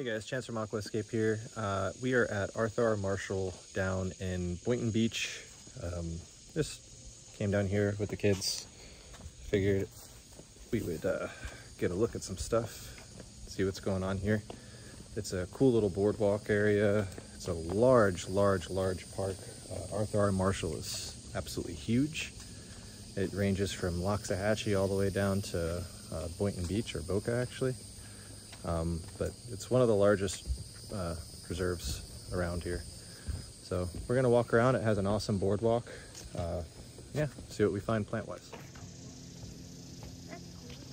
guys, Chance from Aquascape here. We are at Authur R Marshall down in Boynton Beach. Just came down here with the kids. Figured we would get a look at some stuff, see what's going on here. It's a cool little boardwalk area. It's a large park. Authur R Marshall is absolutely huge. It ranges from Loxahatchee all the way down to Boynton Beach, or Boca actually. But it's one of the largest preserves around here. So we're gonna walk around. It has an awesome boardwalk. Yeah, see what we find plant-wise.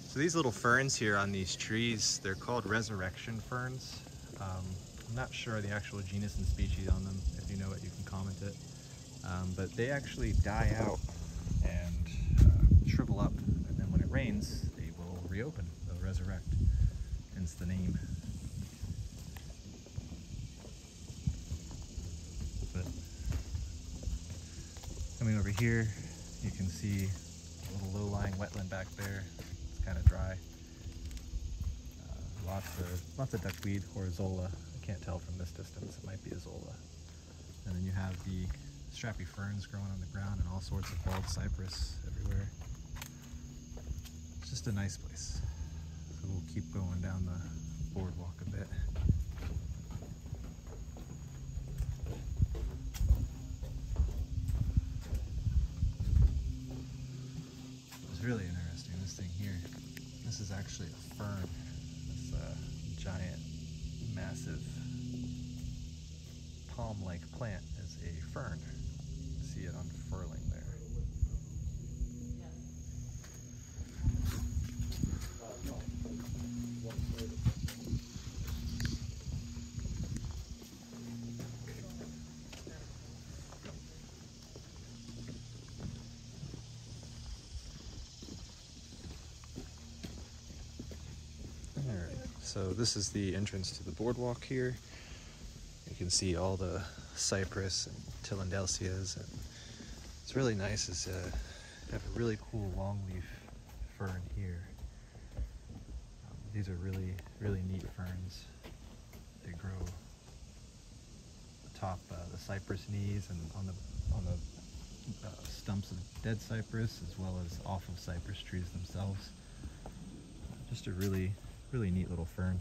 So these little ferns here on these trees, they're called resurrection ferns. I'm not sure the actual genus and species on them. If you know it, you can comment it. But they actually die out and shrivel up, and then when it rains, they will reopen, they'll resurrect. Hence the name. But coming over here, you can see a little low-lying wetland back there. It's kind of dry. Lots of duckweed or Azola. I can't tell from this distance. It might be Azola. And then you have the strappy ferns growing on the ground and all sorts of bald cypress everywhere. It's just a nice place. So we'll keep going down the boardwalk a bit. It's really interesting, this thing here. This is actually a fern. This giant, massive, palm-like plant is a fern. See it unfurling there. So this is the entrance to the boardwalk here. You can see all the cypress and tillandsias, and it's really nice. Is have a really cool longleaf fern here. These are really neat ferns. They grow atop the cypress knees and on the stumps of dead cypress, as well as off of cypress trees themselves. Just a really neat little fern.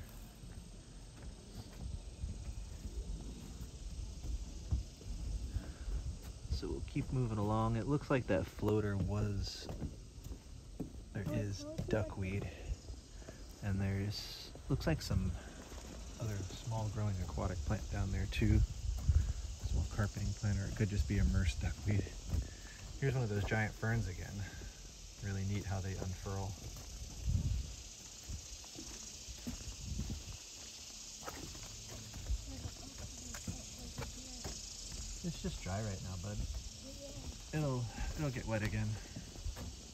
So we'll keep moving along. It looks like that floater there is duckweed, and there's looks like some other small growing aquatic plant down there too. Small carpeting plant, or it could just be immersed duckweed. Here's one of those giant ferns again. Really neat how they unfurl. It's just dry right now, bud. It'll get wet again.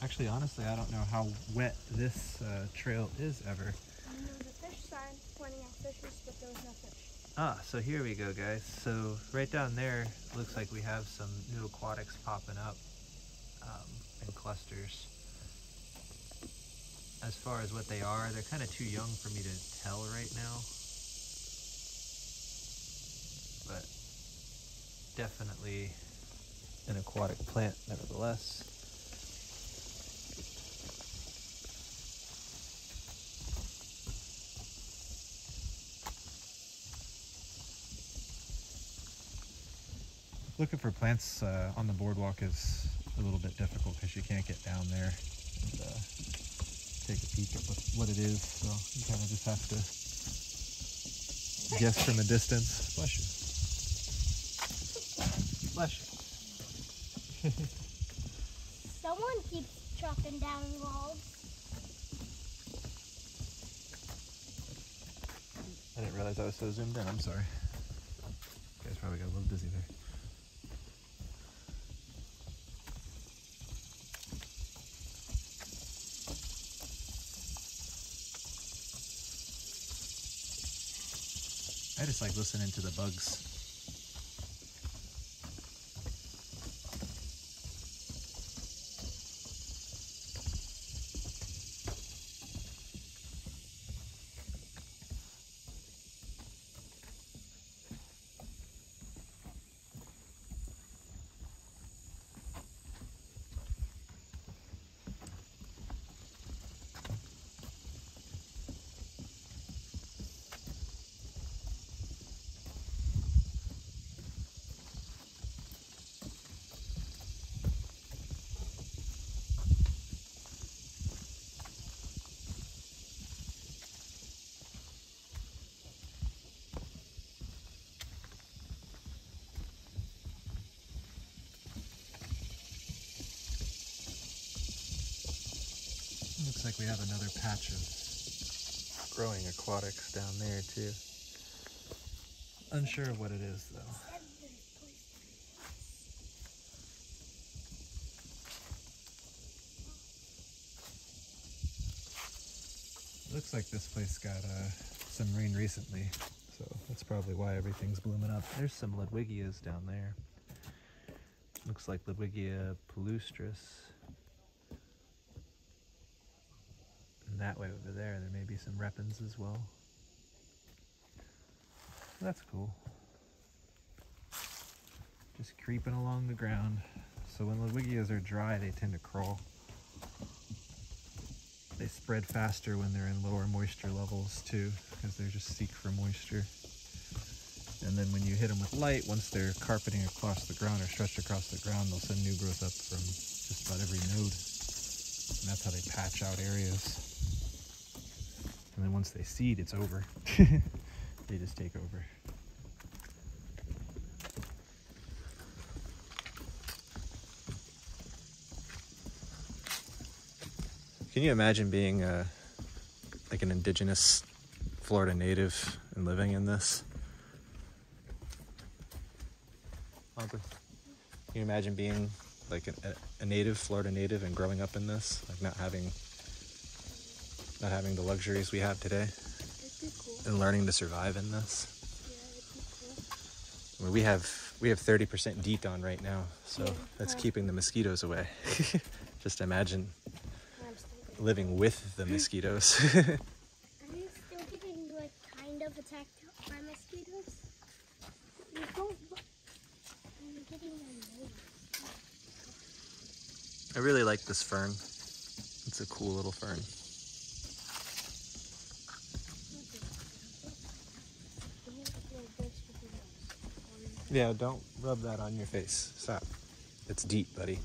Actually, honestly, I don't know how wet this trail is ever. There's a fish sign pointing out fishes, but there was no fish. Ah, so here we go, guys. So right down there, looks like we have some new aquatics popping up in clusters. As far as what they are, they're kind of too young for me to tell right now. But definitely an aquatic plant nevertheless. Looking for plants on the boardwalk is a little bit difficult because you can't get down there and take a peek at what it is, so you kind of just have to guess from a distance. Bless you. Bless you. Someone keeps chopping down logs. I didn't realize I was so zoomed in. I'm sorry. You guys probably got a little dizzy there. I just like listening to the bugs. Looks like we have another patch of growing aquatics down there too. Unsure of what it is though. Looks like this place got some rain recently, so that's probably why everything's blooming up. There's some Ludwigias down there. Looks like Ludwigia palustris. And that way over there may be some repens as well. That's cool. Just creeping along the ground. So when Ludwigias are dry, they tend to crawl. They spread faster when they're in lower moisture levels too, because they just seek for moisture. And then when you hit them with light, once they're carpeting across the ground or stretched across the ground, they'll send new growth up from just about every node. And that's how they patch out areas. And then once they seed, it's over. They just take over. Can you imagine being like an indigenous Florida native and living in this? Can you imagine being like a native, Florida native, and growing up in this, like not having the luxuries we have today, and learning to survive in this? I mean, we have 30% DEET on right now, so that's keeping the mosquitoes away. Just imagine living with the mosquitoes. Are you still getting like kind of attacked by mosquitoes? You don't. I'm getting my nose. I really like this fern. It's a cool little fern. Yeah, don't rub that on your face. Stop. It's DEET, buddy.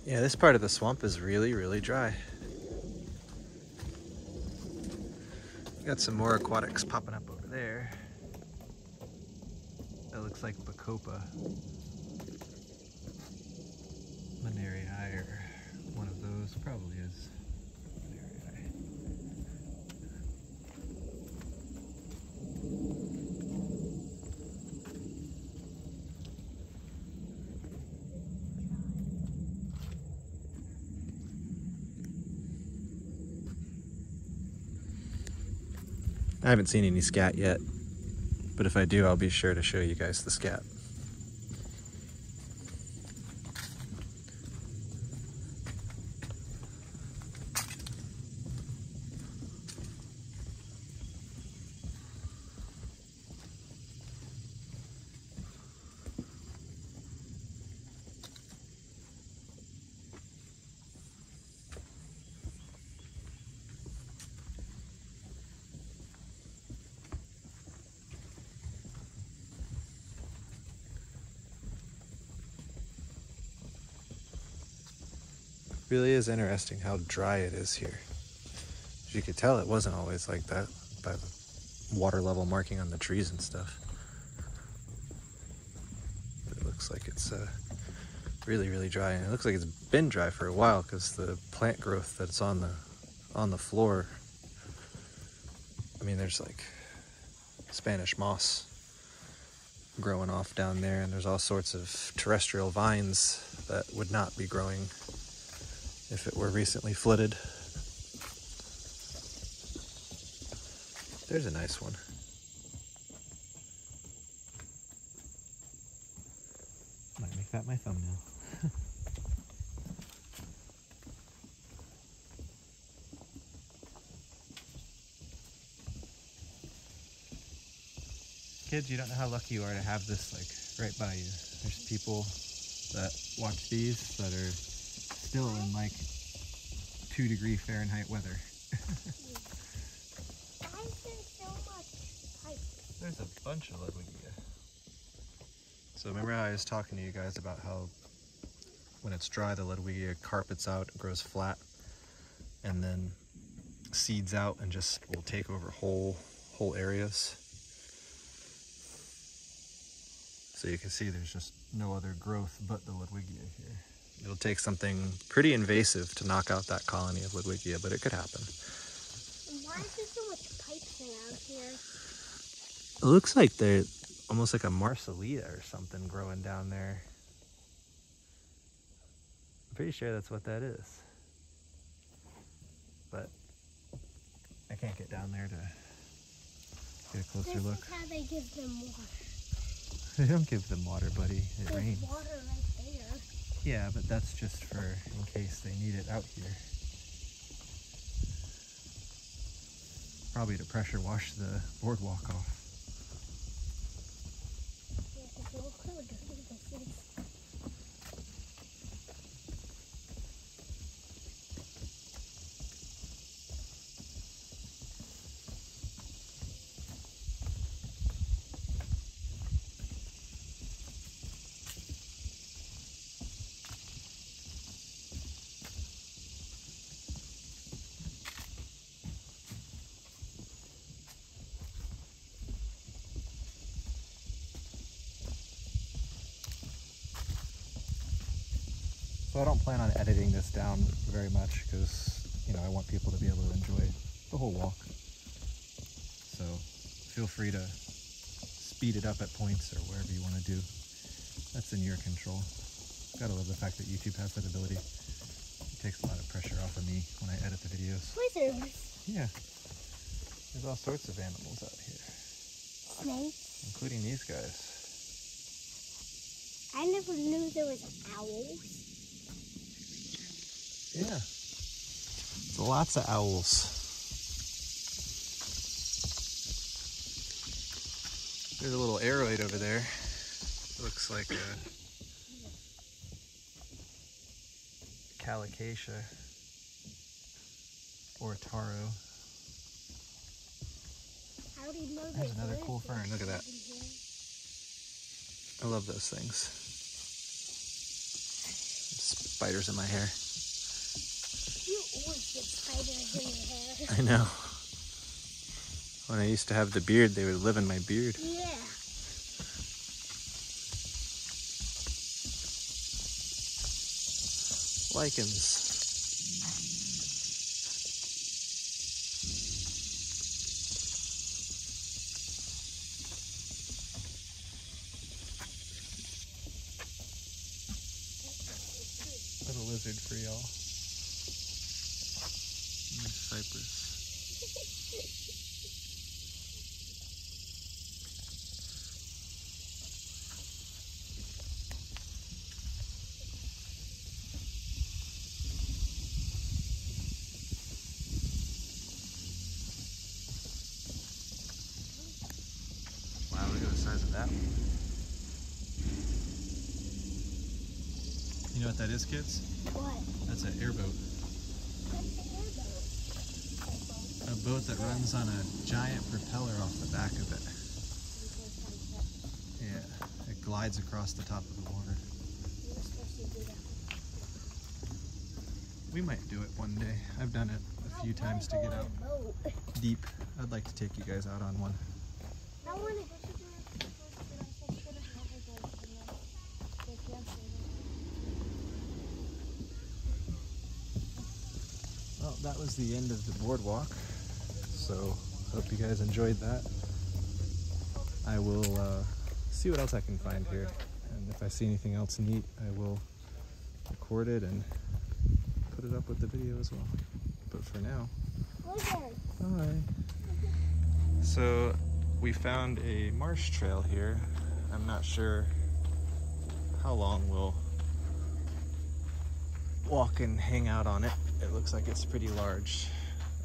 Yeah, this part of the swamp is really, really dry. Got some more aquatics popping up over there. That looks like Bacopa. Monnieri or one of those probably is monnieri. I haven't seen any scat yet, but if I do, I'll be sure to show you guys the scat. Really is interesting how dry it is here. As you could tell, it wasn't always like that by the water level marking on the trees and stuff. But it looks like it's really, really dry, and it looks like it's been dry for a while because the plant growth that's on the floor. I mean, there's like Spanish moss growing off down there, and there's all sorts of terrestrial vines that would not be growing if it were recently flooded. There's a nice one. Might make that my thumbnail. Kids, you don't know how lucky you are to have this like right by you. There's people that watch these that are still in like 2-degree Fahrenheit weather. Why is there so much pipe? There's a bunch of Ludwigia. So remember how I was talking to you guys about how when it's dry, the Ludwigia carpets out, grows flat, and then seeds out and just will take over whole areas. So you can see there's just no other growth but the Ludwigia here. It'll take something pretty invasive to knock out that colony of Ludwigia, but it could happen. Why is there so much pipes around here? It looks like they're almost like a Marcellita or something growing down there. I'm pretty sure that's what that is. But I can't get down there to get a closer look. This is how they give them water. They don't give them water, buddy. It rains. There's water right there. Yeah, but that's just for in case they need it out here. Probably to pressure wash the boardwalk off. Yeah, 'cause look how dirty this is. So I don't plan on editing this down very much because, you know, I want people to be able to enjoy the whole walk. So feel free to speed it up at points or wherever you want to do. That's in your control. Gotta love the fact that YouTube has that ability. It takes a lot of pressure off of me when I edit the videos. Lizards. Yeah. There's all sorts of animals out here. Snakes. Including these guys. I never knew there was owls. Yeah. Lots of owls. There's a little aeroid over there. Looks like a calicacia or a taro. How do you know There's another cool fern. Look at that. I love those things. Spiders in my hair. You always get spiders in your hair. I know. When I used to have the beard, they would live in my beard. Yeah. Lichens. Little lizard for y'all. Cypress. Wow, look at the size of that one. You know what that is, kids? What? That's an airboat. What's an airboat? A boat that runs on a giant propeller off the back of it. Yeah, it glides across the top of the water. We're supposed to do that. We might do it one day. I've done it a few times to get out deep. I'd like to take you guys out on one. I want to go to the Well, that was the end of the boardwalk. So, hope you guys enjoyed that. I will see what else I can find here. And if I see anything else neat, I will record it and put it up with the video as well. But for now, bye. So we found a marsh trail here. I'm not sure how long we'll walk and hang out on it. It looks like it's pretty large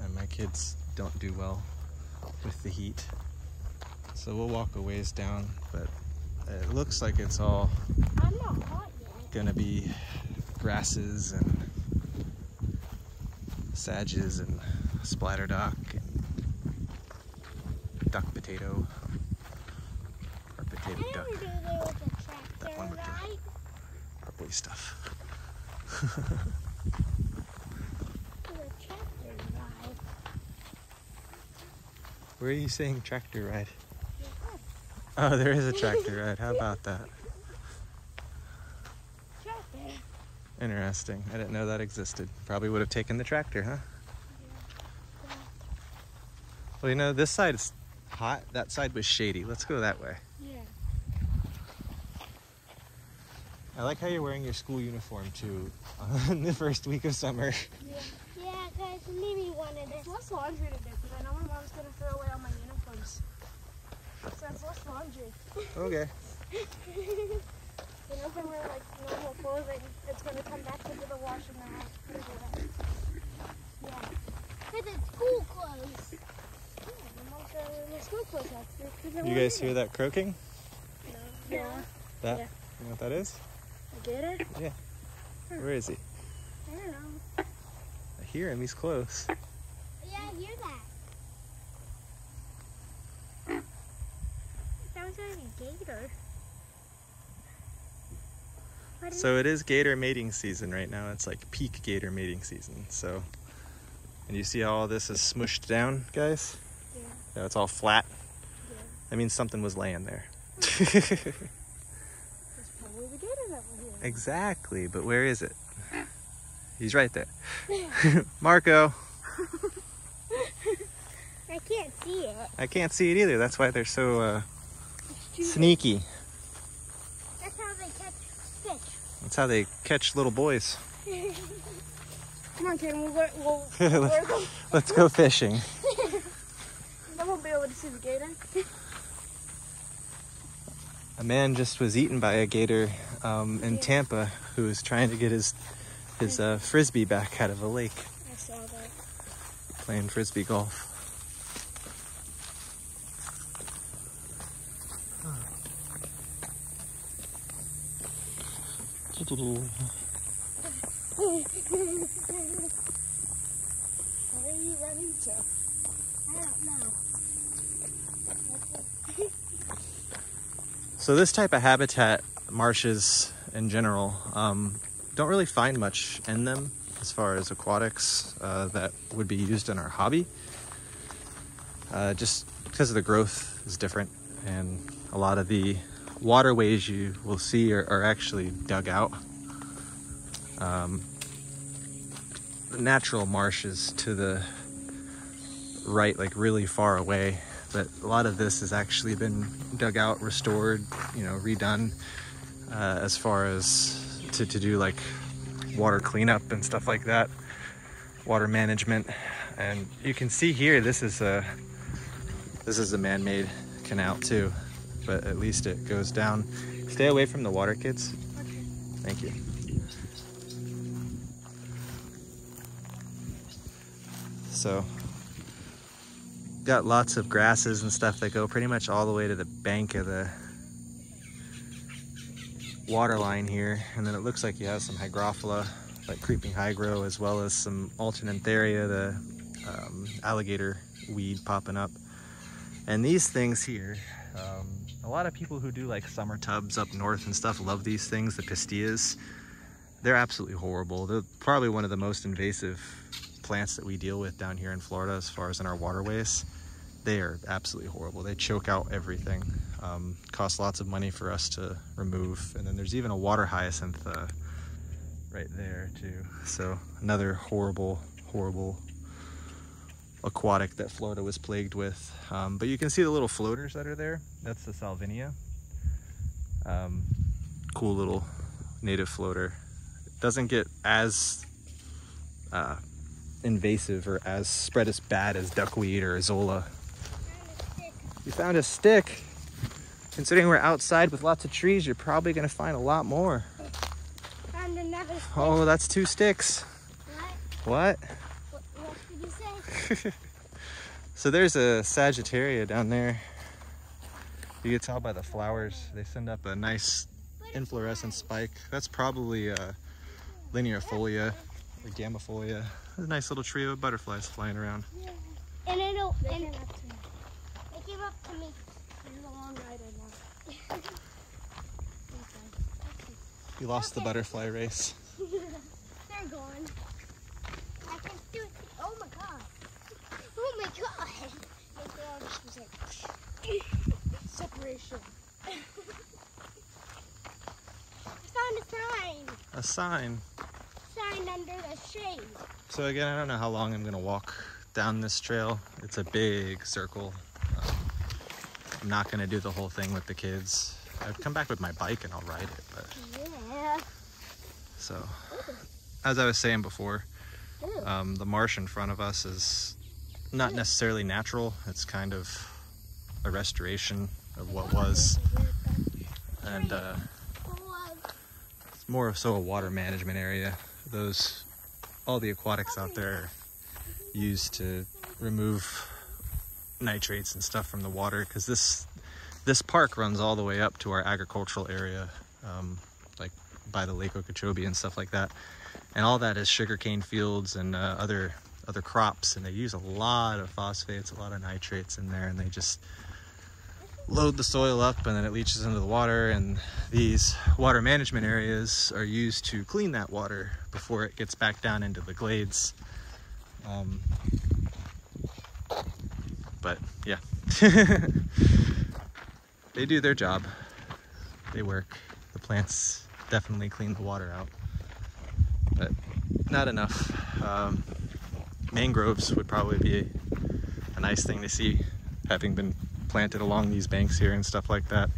and my kids don't do well with the heat. So we'll walk a ways down, but it looks like it's all I'm not hot yet. gonna be grasses and sedges and splatterdock and duck potato or potato duck. I never knew there was a tractor, That one with right? the purpley stuff. Where are you saying tractor ride? Oh, there is a tractor ride. How about that? Tractor. Interesting. I didn't know that existed. Probably would have taken the tractor, huh? Yeah. Well, you know, this side is hot. That side was shady. Let's go that way. Yeah. I like how you're wearing your school uniform too on the first week of summer. Yeah, guys, Mimi wanted it. It's less laundry to do because I know my mom's going to throw away all my uniforms. So it's less laundry. Okay. You know, if I wear like normal clothing, it's going to come back into the wash and then I'll put it away. Yeah. But it's school clothes. Yeah, my mom's going to wear my school clothes next week. You guys hear that croaking? No. Yeah. That? Yeah. You know what that is? A gator? Yeah. Where is he? I don't know. I hear him. He's close. Yeah, I hear that. It sounds like a gator. So it is gator mating season right now. It's like peak gator mating season. So, and you see how all this is smushed down, guys? Yeah. Yeah, it's all flat. Yeah. That means something was laying there. It's probably the gator that we're here. Exactly, but where is it? He's right there. Marco. I can't see it. I can't see it either. That's why they're so sneaky. That's how they catch fish. That's how they catch little boys. Come on, Ken, we'll go. Let's go fishing. I won't be able to see the gator. A man just was eaten by a gator in Tampa who was trying to get his frisbee back out of a lake, I saw that. playing frisbee golf. Where are you running to? I don't know. So this type of habitat, marshes in general, don't really find much in them as far as aquatics that would be used in our hobby. Just because of the growth is different, and a lot of the waterways you will see are actually dug out. The natural marshes to the right, like really far away, but a lot of this has actually been dug out, restored, you know, redone as far as to do like water cleanup and stuff like that, water management. And you can see here, this is a man-made canal too, but at least it goes down. Stay away from the water, kids. Thank you. So got lots of grasses and stuff that go pretty much all the way to the bank of the water line here, and then it looks like you have some hygrophila, like creeping hygro, as well as some alternantheria, the alligator weed popping up. And these things here, a lot of people who do like summer tubs up north and stuff love these things, the pistillas. They're absolutely horrible. They're probably one of the most invasive plants that we deal with down here in Florida as far as in our waterways. They are absolutely horrible. They choke out everything. Cost lots of money for us to remove. And then there's even a water hyacinth right there too. So another horrible aquatic that Florida was plagued with. But you can see the little floaters that are there. That's the Salvinia. Cool little native floater. It doesn't get as invasive or as spread as bad as duckweed or Azola. You found a stick. Considering we're outside with lots of trees, you're probably going to find a lot more. Found another stick. Oh, that's 2 sticks. What? What did you say? So there's a Sagittaria down there. You can tell by the flowers. They send up a nice inflorescent spike. That's probably a linearifolia or gammafolia. A nice little trio of butterflies flying around. And They they came up to me. There's a long ride in now. You lost the butterfly race. they're gone. I can do it. Oh my god. Oh my god. And then she's like, Separation. I found a sign. A sign. Sign under the shade. So again, I don't know how long I'm gonna walk down this trail. It's a big circle. I'm not gonna do the whole thing with the kids. I'd come back with my bike and I'll ride it, but Yeah. so as I was saying before, the marsh in front of us is not necessarily natural. It's kind of a restoration of what was, and it's more so a water management area. All the aquatics out there are used to remove nitrates and stuff from the water, because this park runs all the way up to our agricultural area, like by the Lake Okeechobee and stuff like that, and all that is sugarcane fields and other crops, and they use a lot of phosphates, a lot of nitrates in there, and they just load the soil up and then it leaches into the water, and these water management areas are used to clean that water before it gets back down into the glades. But yeah, they do their job. They work. The plants definitely clean the water out, but not enough. Mangroves would probably be a nice thing to see, having been planted along these banks here and stuff like that,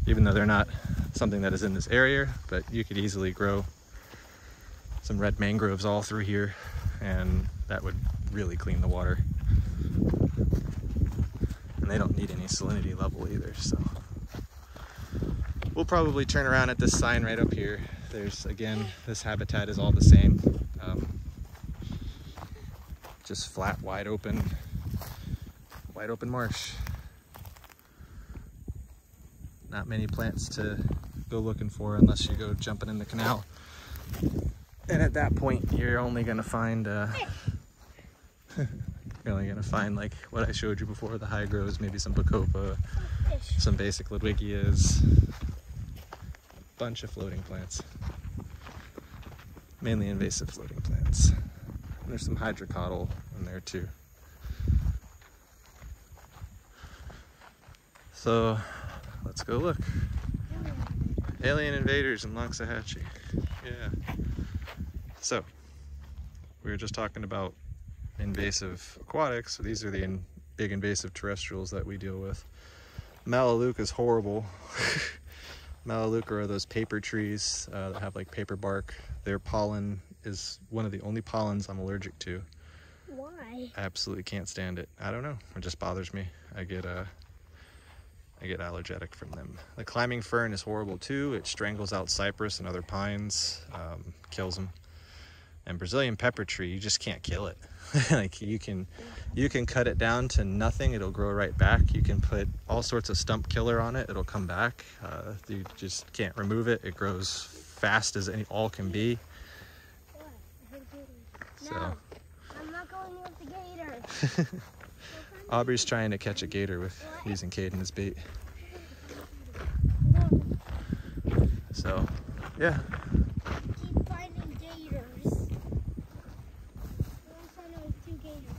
even though they're not something that is in this area, but you could easily grow some red mangroves all through here, and that would really clean the water. And they don't need any salinity level either, so we'll probably turn around at this sign right up here. There's, again, this habitat is all the same, just flat, wide open marsh. Not many plants to go looking for unless you go jumping in the canal, and at that point you're only gonna find like what I showed you before, the high grows, maybe some Bacopa, some basic Ludwigias, a bunch of floating plants, mainly invasive floating plants. And there's some hydrocotyl in there too. So let's go look. Alien invaders in Loxahatchee. Yeah. So we were just talking about invasive aquatics. So these are the big invasive terrestrials that we deal with. Melaleuca is horrible. Melaleuca are those paper trees that have like paper bark. Their pollen is one of the only pollens I'm allergic to. Why? I absolutely can't stand it. I don't know. It just bothers me. I get allergic from them. The climbing fern is horrible too. It strangles out cypress and other pines, kills them. And Brazilian pepper tree, you just can't kill it. Like you can cut it down to nothing, it'll grow right back. You can put all sorts of stump killer on it, it'll come back. You just can't remove it. It grows fast as all can be. No, So I'm not going with the gator. Aubrey's trying to catch a gator with using Caden as bait. So yeah. Keep finding gators. I found like 2 gators.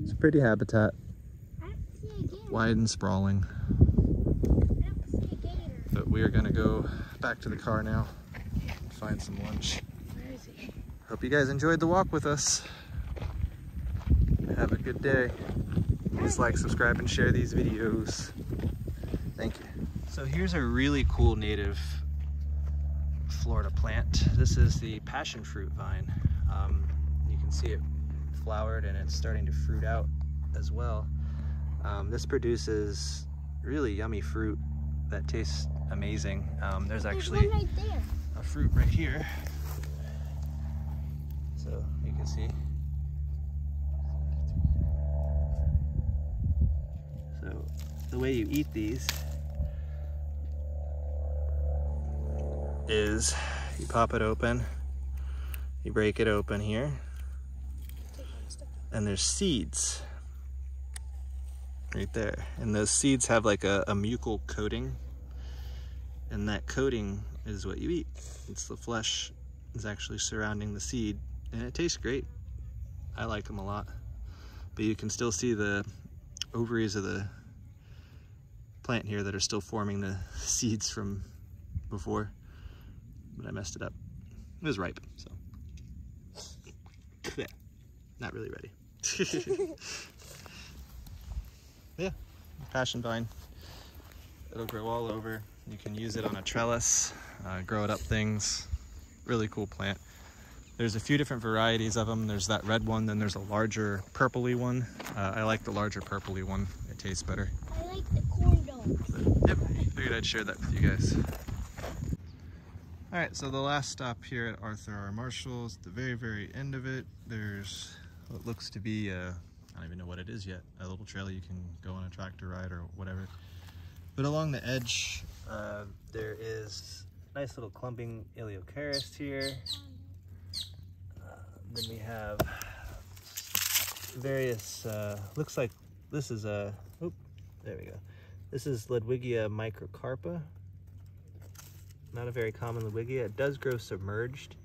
It's a pretty habitat. I don't see a gator. Wide and sprawling. I don't see a gator. But we are gonna go back to the car now and find some lunch. Where is he? Hope you guys enjoyed the walk with us. Have a good day. Please like, subscribe, and share these videos. Thank you. So here's a really cool native Florida plant. This is the passion fruit vine. You can see it flowered and it's starting to fruit out as well. This produces really yummy fruit that tastes amazing. There's actually one right there. a fruit right here. So you can see. So the way you eat these is you pop it open, you break it open here, and there's seeds right there. And those seeds have like a mucal coating and that coating is what you eat. It's the flesh is actually surrounding the seed, and it tastes great. I like them a lot. But you can still see the ovaries of the plant here that are still forming the seeds from before, but I messed it up. It was ripe, so yeah, not really ready. Yeah, passion vine. It'll grow all over. You can use it on a trellis, grow it up things. Really cool plant. There's a few different varieties of them. There's that red one, then there's a larger purpley one. I like the larger purpley one. It tastes better. I like the corn dogs. Yep, figured I'd share that with you guys. All right, so the last stop here at Authur R Marshall is the very, very end of it. There's what looks to be, I don't even know what it is yet, a little trail you can go on a tractor ride or whatever. But along the edge, there is a nice little clumping Eleocharis here. Then we have various, looks like this is a, oop, there we go. This is Ludwigia microcarpa. Not a very common Ludwigia. It does grow submerged.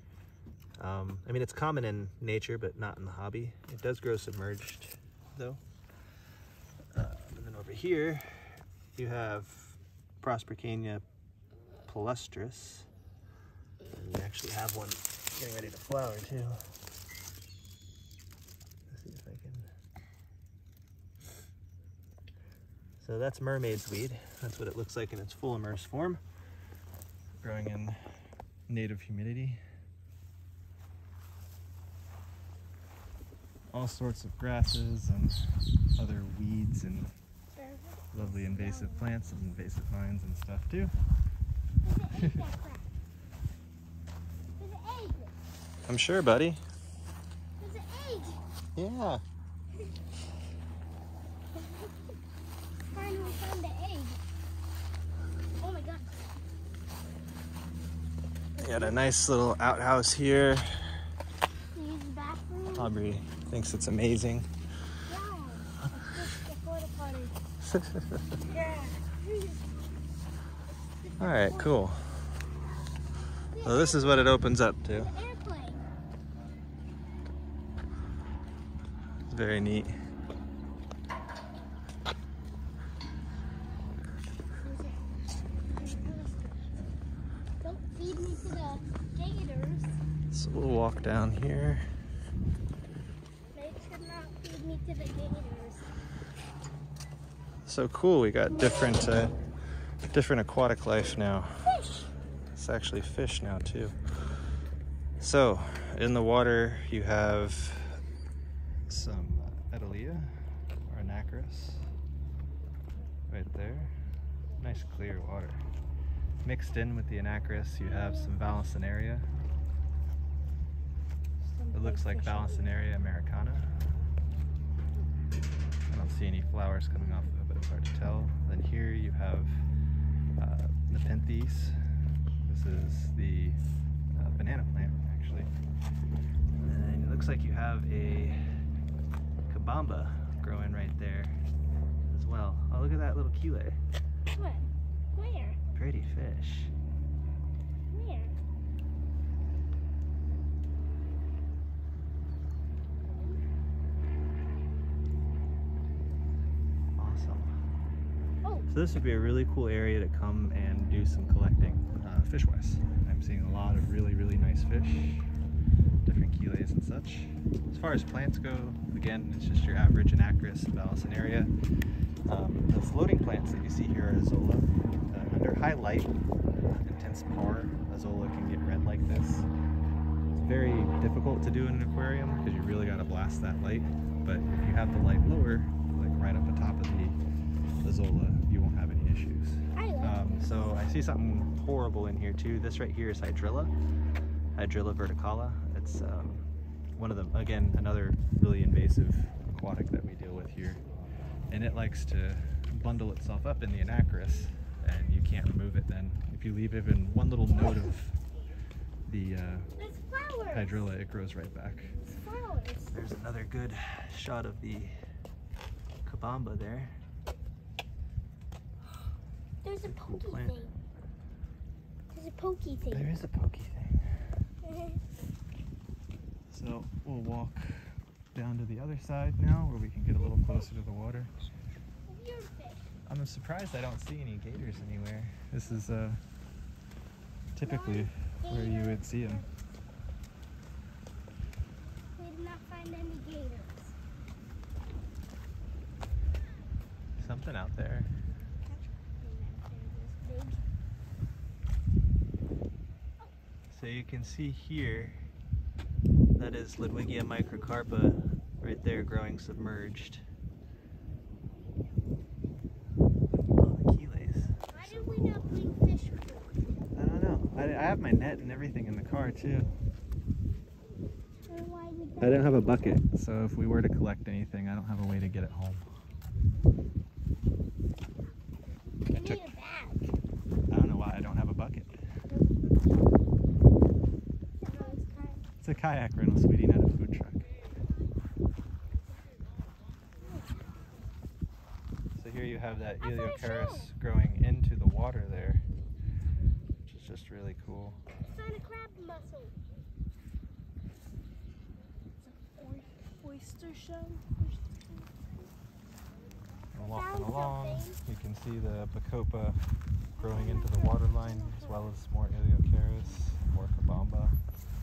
I mean, it's common in nature, but not in the hobby. It does grow submerged, though. And then over here, you have Proserpinaca palustris. And we actually have one getting ready to flower, too. Let's see if I can... So that's mermaid's weed. That's what it looks like in its full immersed form. Growing in native humidity. All sorts of grasses and other weeds and lovely invasive plants and invasive vines and stuff too. There's an egg that cracked. There's an egg. I'm sure, buddy. There's an egg. Yeah. Finally found the egg. Oh my god. We got a nice little outhouse here. Can you use the bathroom? Aubrey thinks it's amazing. Yeah. It's just a porta potty. Yeah. All right, cool. So this is what it opens up to. It's an airplane. It's very neat. Don't feed me to the gators. So we'll walk down here. They should not feed me to the gators. So cool, we got different different aquatic life now. Fish. It's actually fish now too. So in the water you have some Azola or anacris right there. Nice clear water. Mixed in with the anacris you have some vallisneria. It looks like vallisneria americana. I don't see any flowers coming off of it, but it's hard to tell. Then here you have nepenthes. This is the banana plant, actually. And it looks like you have a kabamba growing right there as well. Oh, look at that little chile. What? Where? Pretty fish. Where? Awesome. Oh. So this would be a really cool area to come and do some collecting fish-wise. I'm seeing a lot of really, really nice fish, different chiles and such. As far as plants go, again, it's just your average anacris and vallisneria. The floating plants that you see here are Azola. Under high light, intense par, Azola can get red like this. It's very difficult to do in an aquarium because you really got to blast that light. But if you have the light lower, like right up the top of the Azola, you won't have any issues. I like So I see something horrible in here too. This right here is Hydrilla verticala. It's one of them, again, another really invasive aquatic that we deal with here. And it likes to bundle itself up in the anacris, and you can't remove it then. If you leave even one little note of the It's flowers. Hydrilla, it grows right back. It's flowers. There's another good shot of the kabamba there. There's a Cool pokey plant. thing. There's a pokey thing. There is a pokey thing. So we'll walk down to the other side now where we can get a little closer to the water. I'm surprised I don't see any gators anywhere. This is typically where you would see them. We did not find any gators. Something out there. So you can see here, that is Ludwigia microcarpa right there growing submerged. Oh, the keelays. Why did we not bring fish food? I don't know. I have my net and everything in the car too. I didn't have a bucket, so if we were to collect anything, I don't have a way to get it home. We need a bag. I don't know why I don't have a bucket. It's a kayak rental, sweetie, not a food truck. So here you have that Eliocharis growing into the water there, which is just really cool. I found a crab mussel. Oyster shell. And walking along, you can see the Bacopa growing into the water line, as well as more Eliocharis, more kabamba.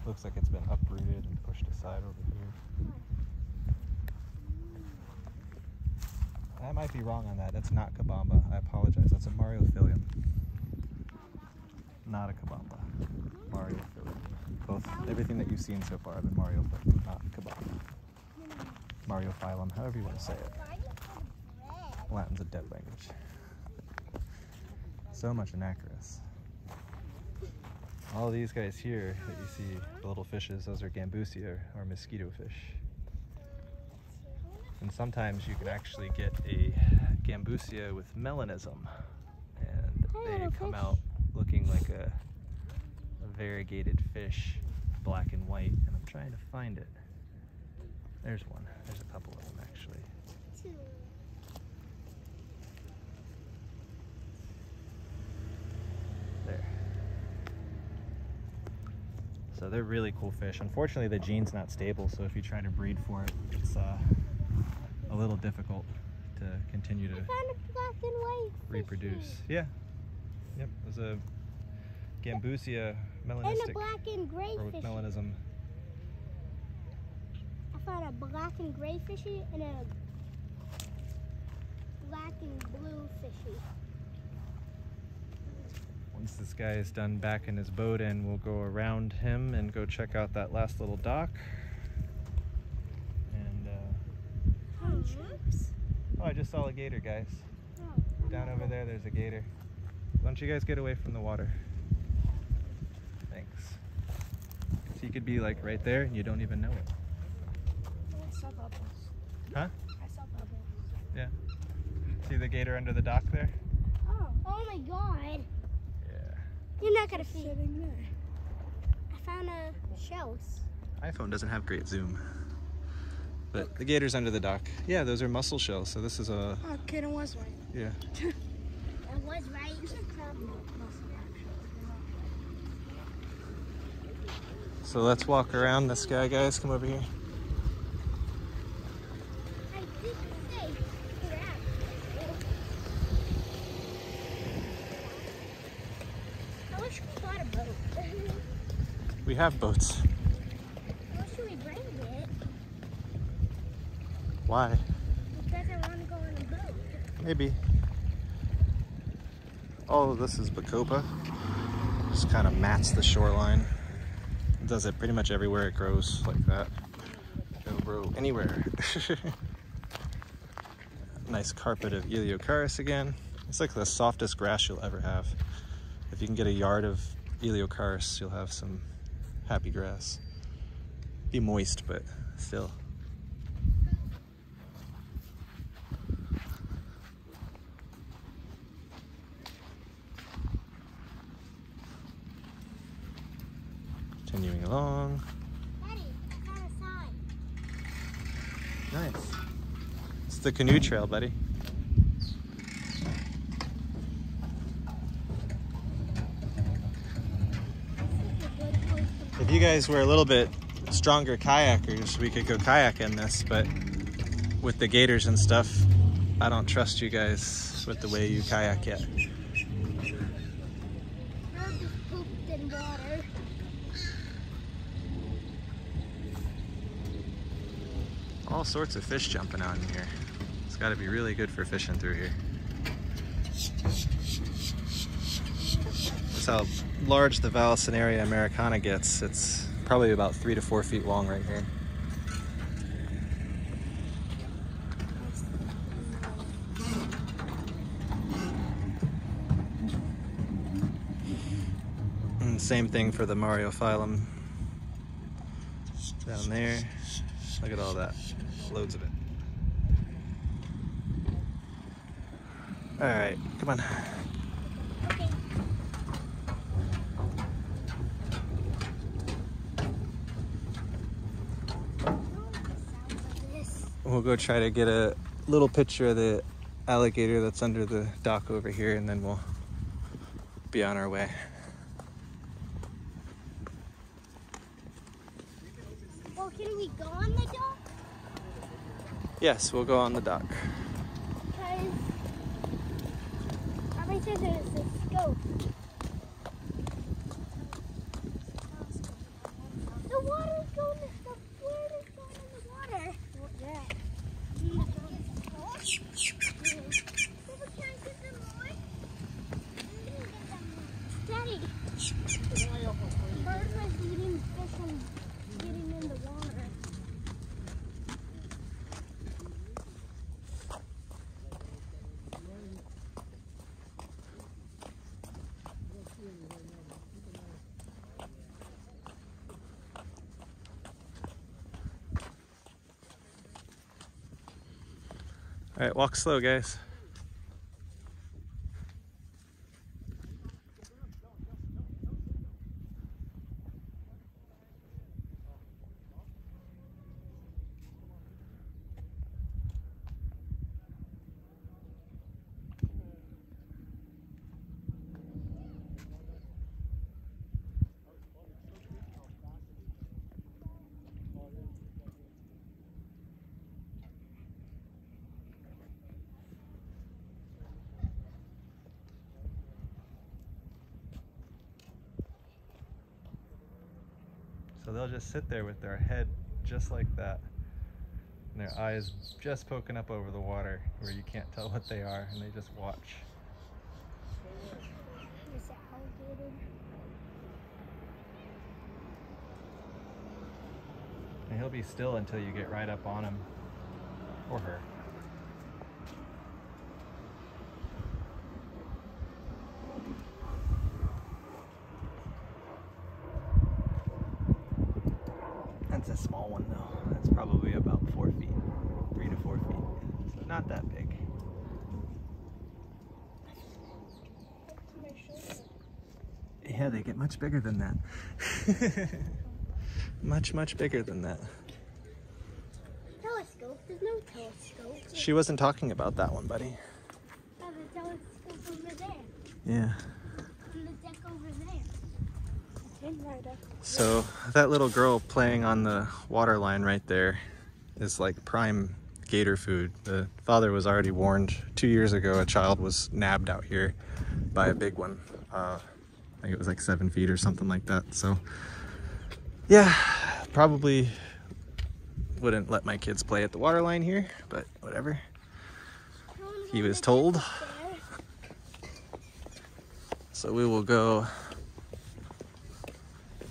Looks like it's been uprooted and pushed aside over here. I might be wrong on that. That's not kabamba. I apologize. That's a Mariophilium. Not a kabamba. Mariophilium. Both, everything that you've seen so far have been Mariophilium, not kabamba. Mariophilum, however you want to say it. Latin's a dead language. So much Anacris. All these guys here that you see, the little fishes, those are Gambusia or mosquito fish. And sometimes you can actually get a Gambusia with melanism, and they come out looking like a variegated fish, black and white, and I'm trying to find it. There's one. There's a couple of them actually. There. So they're really cool fish. Unfortunately, the gene's not stable, so if you try to breed for it, it's a little difficult to continue to I found a black and white reproduce. Yeah. Yep. It was a Gambusia melanistic. And a black and gray or with fishy. melanism. I found a black and gray fishy and a black and blue fishy. Once this guy is done backing his boat in, we'll go around him and go check out that last little dock. And oh, I just saw a gator, guys. Down over there, there's a gator. Why don't you guys get away from the water? Thanks. So you could be like right there and you don't even know it. Huh? I saw bubbles. Yeah. See the gator under the dock there? Oh my god. Yeah. You're not gonna feed. Sitting there. I found a shells. iPhone doesn't have great zoom. But the gator's under the dock. Yeah, those are mussel shells. So this is a... Oh, kid, I was right. Yeah. I was right. So let's walk around this guy, guys. Come over here. I did say crab. I wish we bought a boat. We have boats. How should we bring it? Why? Because I want to go on a boat. Maybe. All of this is Bacopa. Just kind of mats the shoreline. It does it pretty much everywhere it grows like that. It'll grow anywhere. Nice carpet of Eliocharis again. It's like the softest grass you'll ever have. If you can get a yard of Eliocharis, you'll have some happy grass. Be moist, but still. Continuing along. Daddy, I found a sign. Nice. It's the Canoe Trail, buddy. If you guys were a little bit stronger kayakers, we could go kayak in this, but with the Gators and stuff, I don't trust you guys with the way you kayak yet. Herb just pooped in water. All sorts of fish jumping out in here. It's got to be really good for fishing through here. That's how large the Vallisneria americana gets. It's probably about 3 to 4 feet long right here. And same thing for the Mariophyllum down there. Look at all that, loads of it. All right, come on. Okay. We'll go try to get a little picture of the alligator that's under the dock over here, and then we'll be on our way. Well, can we go on the dock? Yes, we'll go on the dock. Because everybody says there's a scope. The water's going to the where is going in the water? What that? Daddy, birds are eating fish and getting in the water. All right, walk slow, guys. So they'll just sit there with their head just like that, and their eyes just poking up over the water where you can't tell what they are, and they just watch. There's an alligator. And he'll be still until you get right up on him, or her. That's a small one though. That's probably about 4 feet, 3 to 4 feet. So not that big. Yeah, they get much bigger than that. much bigger than that. Telescope? There's no telescope. She wasn't talking about that one, buddy. There's a telescope over there. Yeah. On the deck over there. So that little girl playing on the water line right there is like prime gator food. The father was already warned 2 years ago. A child was nabbed out here by a big one. I think it was like 7 feet or something like that. So yeah, probably wouldn't let my kids play at the water line here, but whatever. He was told. So we will go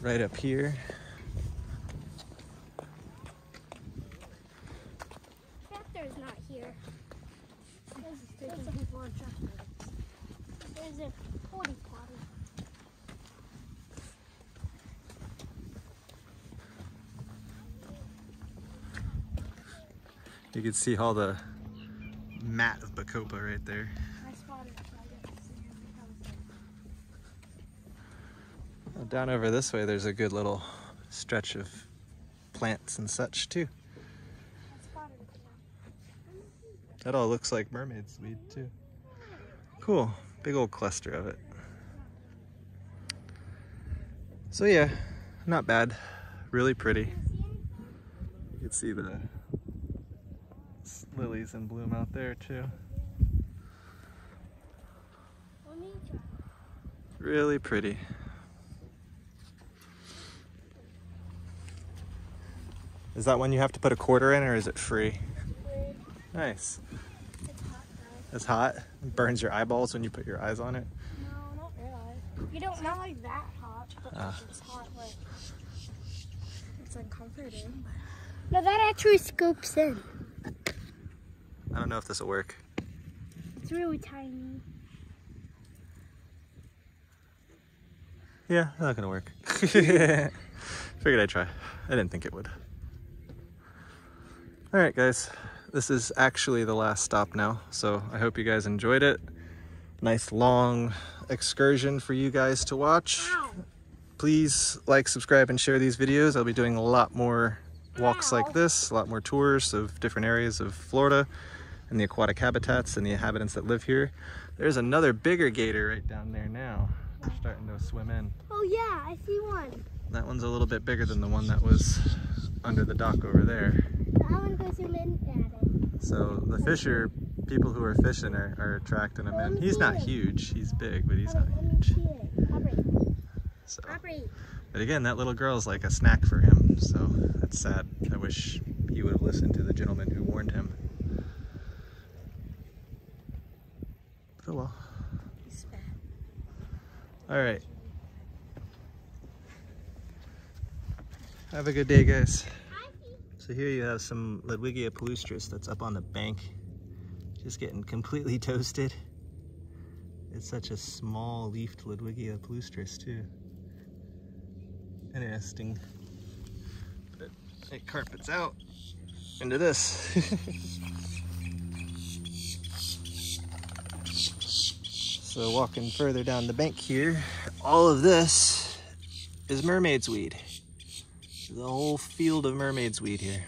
right up here. Tractor's not here. There's a potty potty. You can see all the mat of Bacopa right there. I spotted it. Down over this way, there's a good little stretch of plants and such too. That all looks like mermaid weed too. Cool, big old cluster of it. So yeah, not bad. Really pretty. You can see the lilies in bloom out there too. Really pretty. Is that one you have to put a quarter in, or is it free? Free. Nice. It's hot though. It's hot? It burns your eyeballs when you put your eyes on it? No, not really. You don't, not like that hot, but like it's hot, like it's uncomforting. No, that actually scoops in. I don't know if this will work. It's really tiny. Yeah, not gonna work. Figured I'd try. I didn't think it would. All right, guys. This is actually the last stop now, so I hope you guys enjoyed it. Nice long excursion for you guys to watch. Ow. Please like, subscribe, and share these videos. I'll be doing a lot more walks like this, a lot more tours of different areas of Florida and the aquatic habitats and the inhabitants that live here. There's another bigger gator right down there now. They're starting to swim in. Oh yeah, I see one. That one's a little bit bigger than the one that was under the dock over there. I want to go zoom in at it. So the fisher, people who are fishing are attracting him in. He's not huge, he's big, but he's not huge. So, but again, that little girl's like a snack for him, so that's sad. I wish he would have listened to the gentleman who warned him. Oh well. All right. Have a good day, guys. So here you have some Ludwigia palustris that's up on the bank, just getting completely toasted. It's such a small leafed Ludwigia palustris too. Interesting. But it carpets out into this. So walking further down the bank here, all of this is mermaid's weed. The whole field of mermaid's weed here.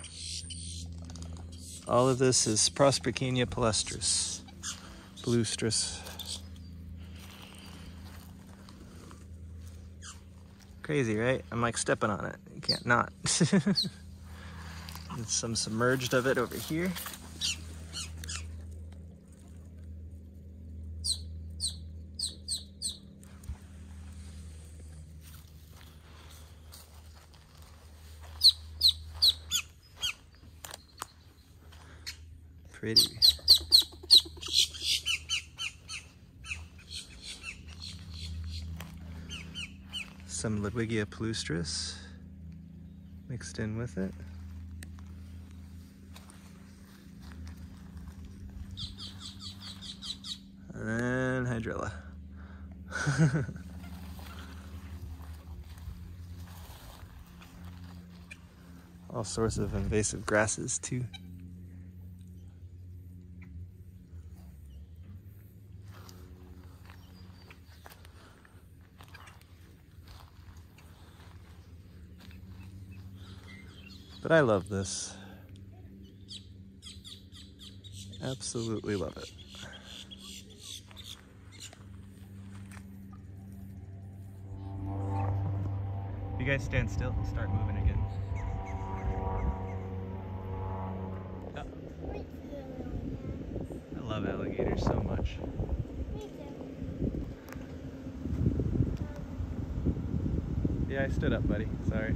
All of this is Proserpinaca palustris. Crazy, right? I'm like stepping on it. You can't not. There's some submerged of it over here. Pretty. Some Ludwigia palustris mixed in with it. And then hydrilla. All sorts of invasive grasses too. But I love this. Absolutely love it. If you guys stand still, it'll start moving again. Oh. I love alligators so much. Yeah, I stood up, buddy. Sorry.